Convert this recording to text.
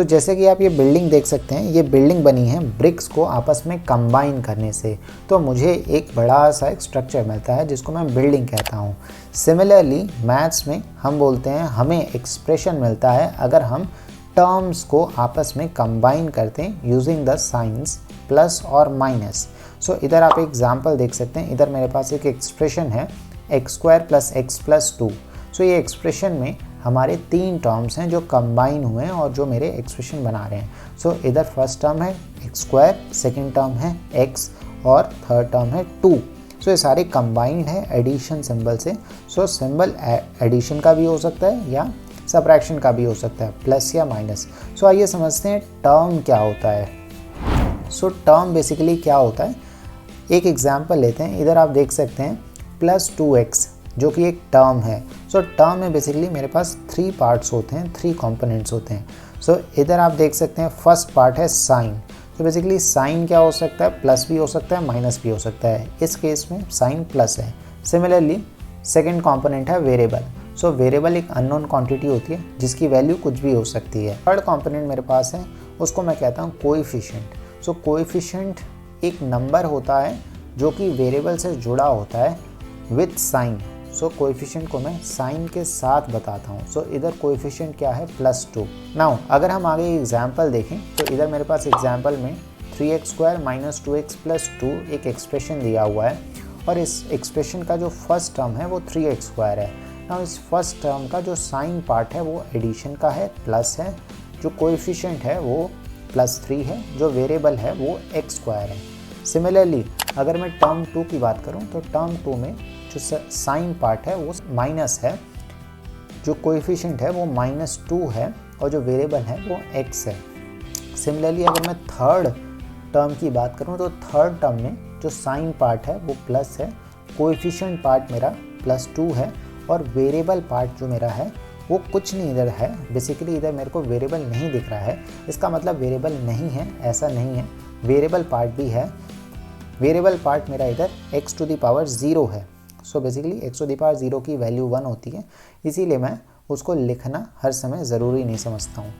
तो जैसे कि आप ये बिल्डिंग देख सकते हैं, ये बिल्डिंग बनी है ब्रिक्स को आपस में कंबाइन करने से, तो मुझे एक बड़ा सा एक स्ट्रक्चर मिलता है जिसको मैं बिल्डिंग कहता हूँ। सिमिलरली मैथ्स में हम बोलते हैं हमें एक्सप्रेशन मिलता है अगर हम टर्म्स को आपस में कंबाइन करते हैं यूजिंग द साइंस प्लस और माइनस। सो इधर आप एग्जांपल देख सकते हैं, इधर मेरे पास एक एक्सप्रेशन है x² + x + 2। सो ये एक्सप्रेशन में हमारे 3 टर्म्स हैं जो कंबाइन हुए हैं और जो मेरे एक्सप्रेशन बना रहे हैं। सो इधर फर्स्ट टर्म है x², सेकेंड टर्म है x और थर्ड टर्म है 2। सो ये सारे कंबाइंड है एडिशन सिंबल से। सो सिंबल एडिशन का भी हो सकता है या सबट्रैक्शन का भी हो सकता है, प्लस या माइनस। सो आइए समझते हैं टर्म क्या होता है। सो टर्म बेसिकली क्या होता है, एक एग्जांपल लेते हैं। इधर आप देख सकते हैं +2x जो कि एक टर्म है। सो टर्म में बेसिकली मेरे पास 3 पार्ट्स होते हैं, 3 कंपोनेंट्स होते हैं। सो इधर आप देख सकते हैं फर्स्ट पार्ट है साइन। तो बेसिकली साइन क्या हो सकता है, प्लस भी हो सकता है माइनस भी हो सकता है। इस केस में साइन प्लस है। सिमिलरली सेकेंड कंपोनेंट है वेरिएबल। सो वेरिएबल एक अननोन क्वांटिटी होती है जिसकी वैल्यू कुछ भी हो सकती है। थर्ड कंपोनेंट मेरे पास है, उसको मैं कहता हूँ कोएफिशिएंट। सो कोएफिशिएंट एक नंबर होता है जो कि वेरिएबल से जुड़ा होता है विथ साइन। सो कोएफिशिएंट को मैं साइन के साथ बताता हूँ। सो इधर कोएफिशिएंट क्या है, +2। नाउ अगर हम आगे एग्जाम्पल देखें तो इधर मेरे पास एग्जाम्पल में 3x² - 2x + 2 एक एक्सप्रेशन दिया हुआ है और इस एक्सप्रेशन का जो फर्स्ट टर्म है वो 3x² है। नाउ इस फर्स्ट टर्म का जो साइन पार्ट है वो एडिशन का है, प्लस है। जो कोएफिशिएंट है वो +3 है, जो वेरिएबल है वो x² है। सिमिलरली अगर मैं टर्म 2 की बात करूं तो टर्म 2 में जो साइन पार्ट है वो माइनस है, जो कोएफिशिएंट है वो -2 है और जो वेरिएबल है वो x है। सिमिलरली अगर मैं थर्ड टर्म की बात करूं तो थर्ड टर्म में जो साइन पार्ट है वो प्लस है, कोएफिशिएंट पार्ट मेरा +2 है और वेरिएबल पार्ट जो मेरा है वो कुछ नहीं इधर है। बेसिकली इधर मेरे को वेरिएबल नहीं दिख रहा है, इसका मतलब वेरिएबल नहीं है ऐसा नहीं है, वेरिएबल पार्ट भी है। वेरिएबल पार्ट मेरा इधर x⁻0 है। सो बेसिकली x⁻0 की वैल्यू 1 होती है, इसीलिए मैं उसको लिखना हर समय ज़रूरी नहीं समझता हूँ।